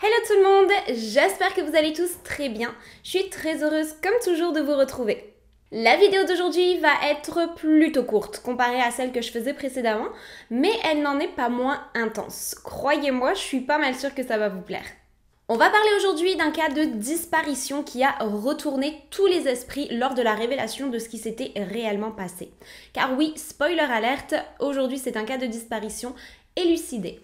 Hello tout le monde, j'espère que vous allez tous très bien. Je suis très heureuse comme toujours de vous retrouver. La vidéo d'aujourd'hui va être plutôt courte comparée à celle que je faisais précédemment, mais elle n'en est pas moins intense. Croyez-moi, je suis pas mal sûre que ça va vous plaire. On va parler aujourd'hui d'un cas de disparition qui a retourné tous les esprits lors de la révélation de ce qui s'était réellement passé. Car oui, spoiler alerte, aujourd'hui c'est un cas de disparition élucidé.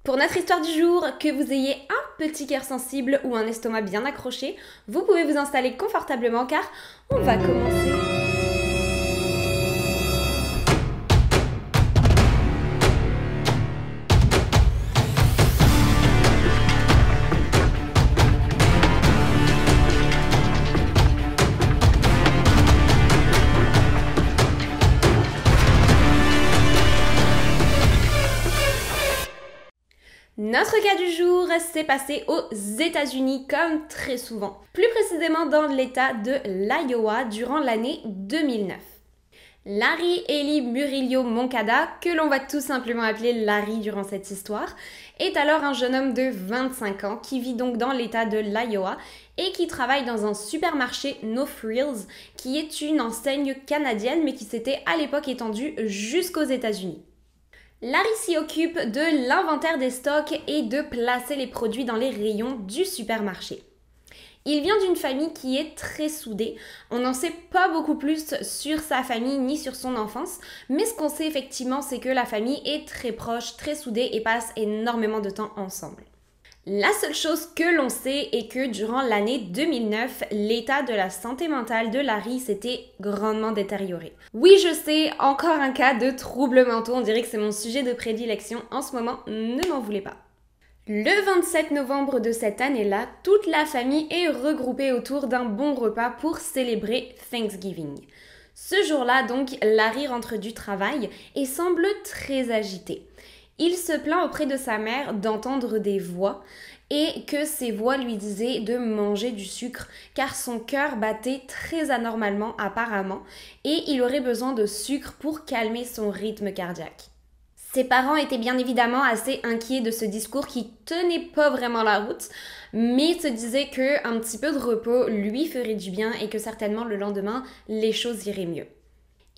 Pour notre histoire du jour, que vous ayez un petit cœur sensible ou un estomac bien accroché, vous pouvez vous installer confortablement car on va commencer. Notre cas du jour s'est passé aux États-Unis comme très souvent, plus précisément dans l'État de l'Iowa durant l'année 2009. Larry Eli Murillo Moncada, que l'on va tout simplement appeler Larry durant cette histoire, est alors un jeune homme de 25 ans qui vit donc dans l'État de l'Iowa et qui travaille dans un supermarché No Frills, qui est une enseigne canadienne mais qui s'était à l'époque étendue jusqu'aux États-Unis. Larry s'y occupe de l'inventaire des stocks et de placer les produits dans les rayons du supermarché. Il vient d'une famille qui est très soudée. On n'en sait pas beaucoup plus sur sa famille ni sur son enfance, mais ce qu'on sait effectivement, c'est que la famille est très proche, très soudée et passe énormément de temps ensemble. La seule chose que l'on sait est que durant l'année 2009, l'état de la santé mentale de Larry s'était grandement détérioré. Oui, je sais, encore un cas de troubles mentaux, on dirait que c'est mon sujet de prédilection en ce moment, ne m'en voulez pas. Le 27 novembre de cette année-là, toute la famille est regroupée autour d'un bon repas pour célébrer Thanksgiving. Ce jour-là, donc, Larry rentre du travail et semble très agité. Il se plaint auprès de sa mère d'entendre des voix et que ces voix lui disaient de manger du sucre car son cœur battait très anormalement apparemment et il aurait besoin de sucre pour calmer son rythme cardiaque. Ses parents étaient bien évidemment assez inquiets de ce discours qui tenait pas vraiment la route, mais se disaient qu'un petit peu de repos lui ferait du bien et que certainement le lendemain, les choses iraient mieux.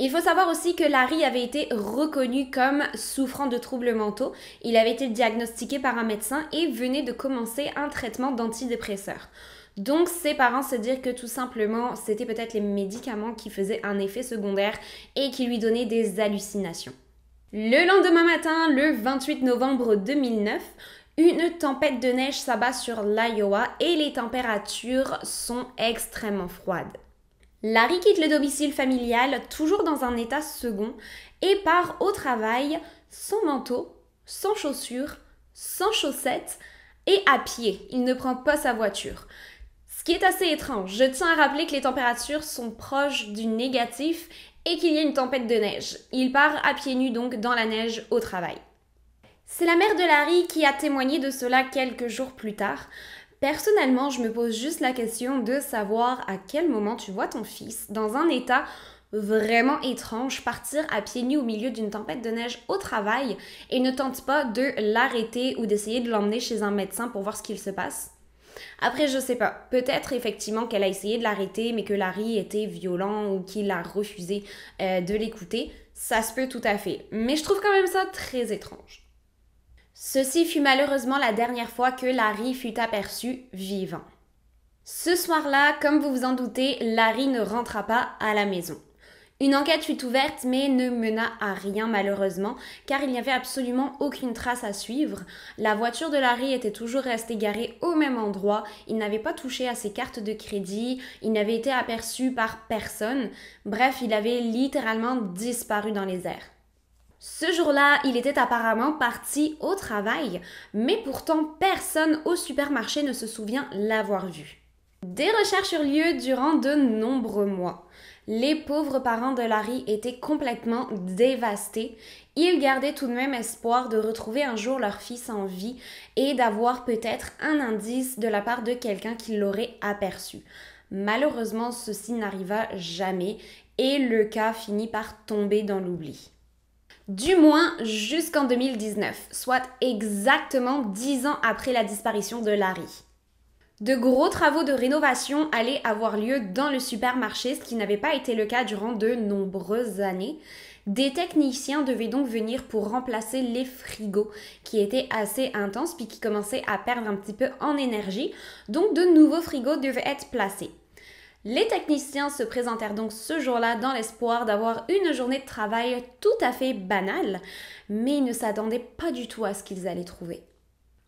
Il faut savoir aussi que Larry avait été reconnu comme souffrant de troubles mentaux. Il avait été diagnostiqué par un médecin et venait de commencer un traitement d'antidépresseurs. Donc ses parents se dirent que tout simplement c'était peut-être les médicaments qui faisaient un effet secondaire et qui lui donnaient des hallucinations. Le lendemain matin, le 28 novembre 2009, une tempête de neige s'abat sur l'Iowa et les températures sont extrêmement froides. Larry quitte le domicile familial, toujours dans un état second, et part au travail sans manteau, sans chaussures, sans chaussettes et à pied. Il ne prend pas sa voiture. Ce qui est assez étrange. Je tiens à rappeler que les températures sont proches du négatif et qu'il y a une tempête de neige. Il part à pieds nus donc dans la neige au travail. C'est la mère de Larry qui a témoigné de cela quelques jours plus tard. Personnellement, je me pose juste la question de savoir à quel moment tu vois ton fils dans un état vraiment étrange partir à pieds nus au milieu d'une tempête de neige au travail et ne tente pas de l'arrêter ou d'essayer de l'emmener chez un médecin pour voir ce qu'il se passe. Après, je sais pas, peut-être effectivement qu'elle a essayé de l'arrêter mais que Larry était violent ou qu'il a refusé de l'écouter. Ça se peut tout à fait, mais je trouve quand même ça très étrange. Ceci fut malheureusement la dernière fois que Larry fut aperçu vivant. Ce soir-là, comme vous vous en doutez, Larry ne rentra pas à la maison. Une enquête fut ouverte mais ne mena à rien malheureusement car il n'y avait absolument aucune trace à suivre. La voiture de Larry était toujours restée garée au même endroit, il n'avait pas touché à ses cartes de crédit, il n'avait été aperçu par personne, bref, il avait littéralement disparu dans les airs. Ce jour-là, il était apparemment parti au travail, mais pourtant personne au supermarché ne se souvient l'avoir vu. Des recherches eurent lieu durant de nombreux mois. Les pauvres parents de Larry étaient complètement dévastés. Ils gardaient tout de même espoir de retrouver un jour leur fils en vie et d'avoir peut-être un indice de la part de quelqu'un qui l'aurait aperçu. Malheureusement, ceci n'arriva jamais et le cas finit par tomber dans l'oubli. Du moins jusqu'en 2019, soit exactement 10 ans après la disparition de Larry. De gros travaux de rénovation allaient avoir lieu dans le supermarché, ce qui n'avait pas été le cas durant de nombreuses années. Des techniciens devaient donc venir pour remplacer les frigos qui étaient assez intenses puis qui commençaient à perdre un petit peu en énergie. Donc de nouveaux frigos devaient être placés. Les techniciens se présentèrent donc ce jour-là dans l'espoir d'avoir une journée de travail tout à fait banale, mais ils ne s'attendaient pas du tout à ce qu'ils allaient trouver.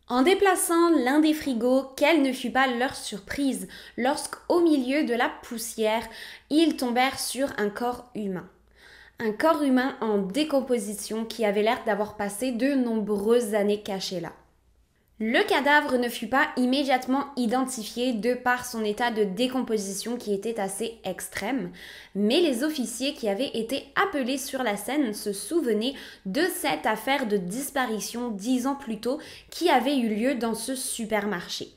En déplaçant l'un des frigos, quelle ne fut pas leur surprise lorsqu'au milieu de la poussière, ils tombèrent sur un corps humain. Un corps humain en décomposition qui avait l'air d'avoir passé de nombreuses années caché là. Le cadavre ne fut pas immédiatement identifié de par son état de décomposition qui était assez extrême, mais les officiers qui avaient été appelés sur la scène se souvenaient de cette affaire de disparition 10 ans plus tôt qui avait eu lieu dans ce supermarché.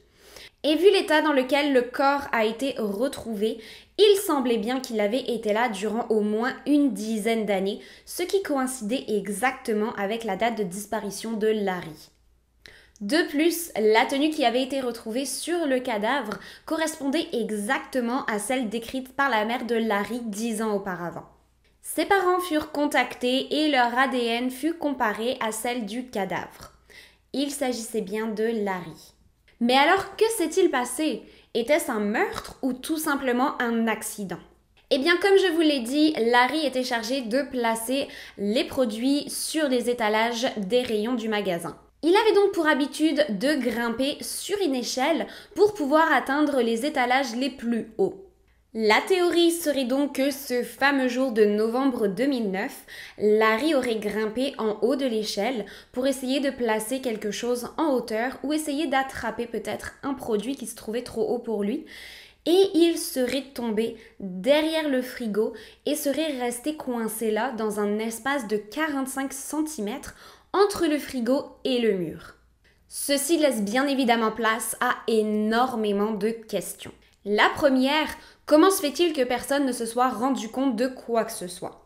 Et vu l'état dans lequel le corps a été retrouvé, il semblait bien qu'il avait été là durant au moins une dizaine d'années, ce qui coïncidait exactement avec la date de disparition de Larry. De plus, la tenue qui avait été retrouvée sur le cadavre correspondait exactement à celle décrite par la mère de Larry 10 ans auparavant. Ses parents furent contactés et leur ADN fut comparé à celle du cadavre. Il s'agissait bien de Larry. Mais alors, que s'est-il passé? Était-ce un meurtre ou tout simplement un accident? Eh bien, comme je vous l'ai dit, Larry était chargé de placer les produits sur les étalages des rayons du magasin. Il avait donc pour habitude de grimper sur une échelle pour pouvoir atteindre les étalages les plus hauts. La théorie serait donc que ce fameux jour de novembre 2009, Larry aurait grimpé en haut de l'échelle pour essayer de placer quelque chose en hauteur ou essayer d'attraper peut-être un produit qui se trouvait trop haut pour lui. Et il serait tombé derrière le frigo et serait resté coincé là dans un espace de 45 cm entre le frigo et le mur. Ceci laisse bien évidemment place à énormément de questions. La première, comment se fait-il que personne ne se soit rendu compte de quoi que ce soit?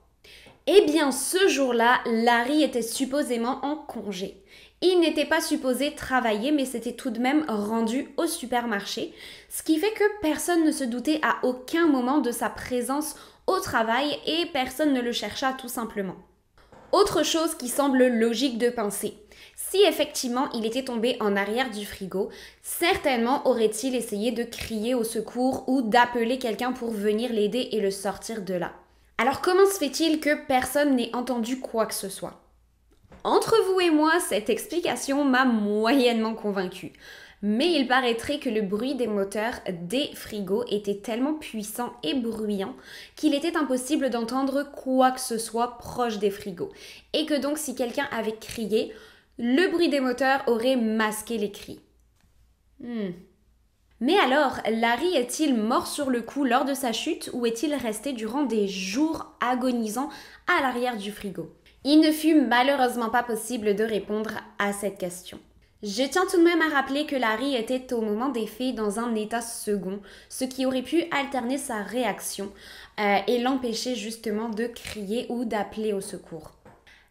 Eh bien, ce jour-là, Larry était supposément en congé. Il n'était pas supposé travailler, mais s'était tout de même rendu au supermarché, ce qui fait que personne ne se doutait à aucun moment de sa présence au travail et personne ne le chercha tout simplement. Autre chose qui semble logique de penser, si effectivement il était tombé en arrière du frigo, certainement aurait-il essayé de crier au secours ou d'appeler quelqu'un pour venir l'aider et le sortir de là. Alors comment se fait-il que personne n'ait entendu quoi que ce soit? Entre vous et moi, cette explication m'a moyennement convaincue. Mais il paraîtrait que le bruit des moteurs des frigos était tellement puissant et bruyant qu'il était impossible d'entendre quoi que ce soit proche des frigos. Et que donc si quelqu'un avait crié, le bruit des moteurs aurait masqué les cris. Mais alors, Larry est-il mort sur le coup lors de sa chute ou est-il resté durant des jours agonisant à l'arrière du frigo? Il ne fut malheureusement pas possible de répondre à cette question. Je tiens tout de même à rappeler que Larry était au moment des faits dans un état second, ce qui aurait pu alterner sa réaction et l'empêcher justement de crier ou d'appeler au secours.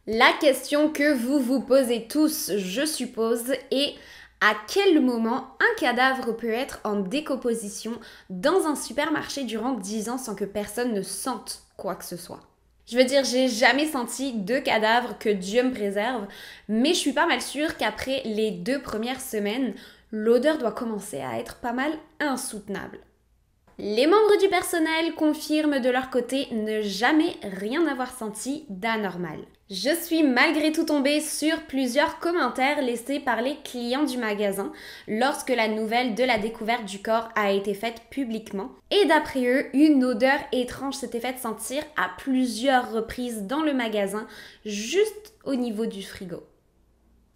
La question que vous vous posez tous, je suppose, est à quel moment un cadavre peut être en décomposition dans un supermarché durant 10 ans sans que personne ne sente quoi que ce soit? Je veux dire, j'ai jamais senti de cadavre, que Dieu me préserve, mais je suis pas mal sûre qu'après les 2 premières semaines, l'odeur doit commencer à être pas mal insoutenable. Les membres du personnel confirment de leur côté ne jamais rien avoir senti d'anormal. Je suis malgré tout tombée sur plusieurs commentaires laissés par les clients du magasin lorsque la nouvelle de la découverte du corps a été faite publiquement. Et d'après eux, une odeur étrange s'était faite sentir à plusieurs reprises dans le magasin, juste au niveau du frigo.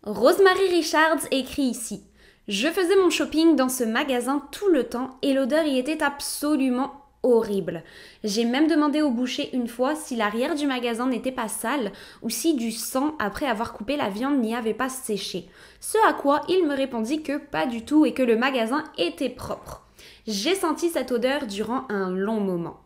Rosemary Richards écrit ici: « Je faisais mon shopping dans ce magasin tout le temps et l'odeur y était absolument horrible. J'ai même demandé au boucher une fois si l'arrière du magasin n'était pas sale ou si du sang après avoir coupé la viande n'y avait pas séché. Ce à quoi il me répondit que pas du tout et que le magasin était propre. J'ai senti cette odeur durant un long moment. »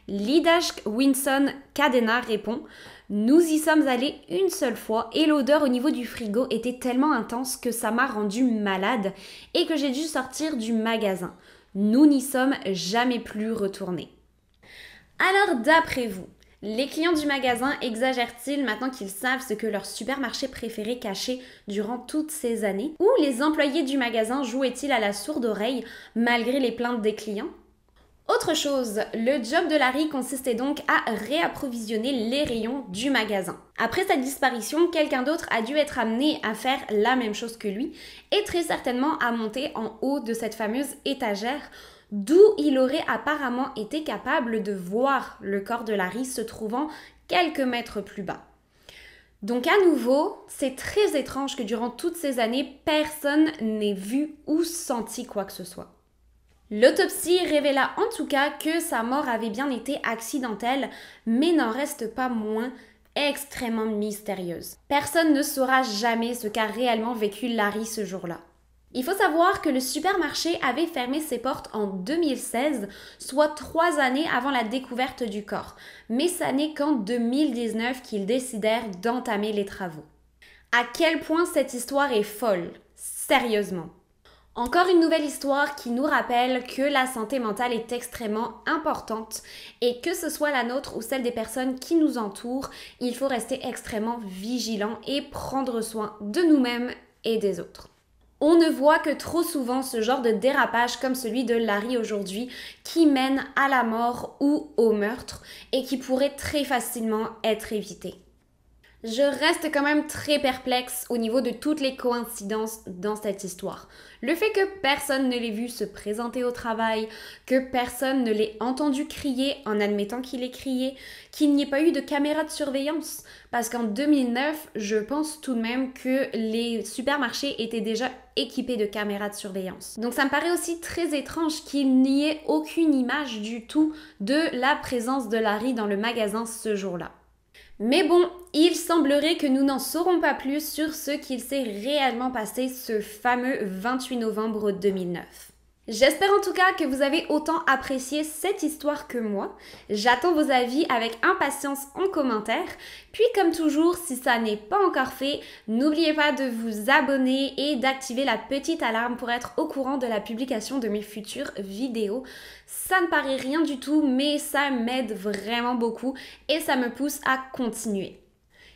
Lidashk Winson Cadena répond: « Nous y sommes allés une seule fois et l'odeur au niveau du frigo était tellement intense que ça m'a rendue malade et que j'ai dû sortir du magasin. Nous n'y sommes jamais plus retournés. Alors d'après vous, les clients du magasin exagèrent-ils maintenant qu'ils savent ce que leur supermarché préféré cachait durant toutes ces années? Ou les employés du magasin jouaient-ils à la sourde oreille malgré les plaintes des clients? Autre chose, le job de Larry consistait donc à réapprovisionner les rayons du magasin. Après sa disparition, quelqu'un d'autre a dû être amené à faire la même chose que lui et très certainement à monter en haut de cette fameuse étagère d'où il aurait apparemment été capable de voir le corps de Larry se trouvant quelques mètres plus bas. Donc à nouveau, c'est très étrange que durant toutes ces années, personne n'ait vu ou senti quoi que ce soit. L'autopsie révéla en tout cas que sa mort avait bien été accidentelle, mais n'en reste pas moins extrêmement mystérieuse. Personne ne saura jamais ce qu'a réellement vécu Larry ce jour-là. Il faut savoir que le supermarché avait fermé ses portes en 2016, soit 3 années avant la découverte du corps. Mais ça n'est qu'en 2019 qu'ils décidèrent d'entamer les travaux. À quel point cette histoire est folle, sérieusement. Encore une nouvelle histoire qui nous rappelle que la santé mentale est extrêmement importante et que ce soit la nôtre ou celle des personnes qui nous entourent, il faut rester extrêmement vigilant et prendre soin de nous-mêmes et des autres. On ne voit que trop souvent ce genre de dérapage comme celui de Larry aujourd'hui qui mène à la mort ou au meurtre et qui pourrait très facilement être évité. Je reste quand même très perplexe au niveau de toutes les coïncidences dans cette histoire. Le fait que personne ne l'ait vu se présenter au travail, que personne ne l'ait entendu crier en admettant qu'il ait crié, qu'il n'y ait pas eu de caméra de surveillance. Parce qu'en 2009, je pense tout de même que les supermarchés étaient déjà équipés de caméras de surveillance. Donc ça me paraît aussi très étrange qu'il n'y ait aucune image du tout de la présence de Larry dans le magasin ce jour-là. Mais bon, il semblerait que nous n'en saurons pas plus sur ce qu'il s'est réellement passé ce fameux 28 novembre 2009. J'espère en tout cas que vous avez autant apprécié cette histoire que moi. J'attends vos avis avec impatience en commentaire. Puis comme toujours, si ça n'est pas encore fait, n'oubliez pas de vous abonner et d'activer la petite alarme pour être au courant de la publication de mes futures vidéos. Ça ne paraît rien du tout, mais ça m'aide vraiment beaucoup et ça me pousse à continuer.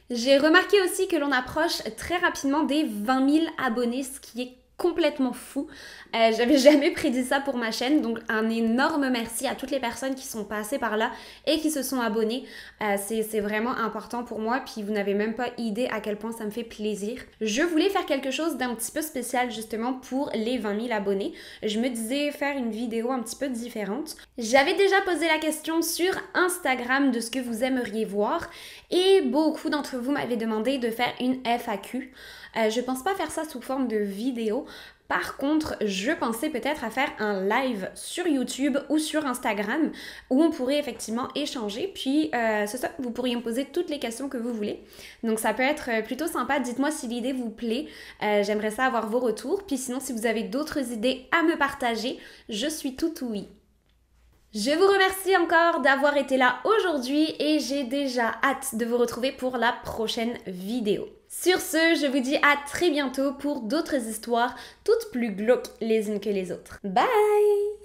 J'ai remarqué aussi que l'on approche très rapidement des 20 000 abonnés, ce qui est complètement fou. J'avais jamais prédit ça pour ma chaîne, donc un énorme merci à toutes les personnes qui sont passées par là et qui se sont abonnées. C'est vraiment important pour moi, puis vous n'avez même pas idée à quel point ça me fait plaisir. Je voulais faire quelque chose d'un petit peu spécial justement pour les 20 000 abonnés. Je me disais faire une vidéo un petit peu différente. J'avais déjà posé la question sur Instagram de ce que vous aimeriez voir et beaucoup d'entre vous m'avaient demandé de faire une FAQ. Je pense pas faire ça sous forme de vidéo. Par contre, je pensais peut-être à faire un live sur YouTube ou sur Instagram où on pourrait effectivement échanger. Puis, c'est ça, vous pourriez me poser toutes les questions que vous voulez. Donc, ça peut être plutôt sympa. Dites-moi si l'idée vous plaît. J'aimerais ça avoir vos retours. Puis sinon, si vous avez d'autres idées à me partager, je suis tout oui. Je vous remercie encore d'avoir été là aujourd'hui et j'ai déjà hâte de vous retrouver pour la prochaine vidéo. Sur ce, je vous dis à très bientôt pour d'autres histoires toutes plus glauques les unes que les autres. Bye!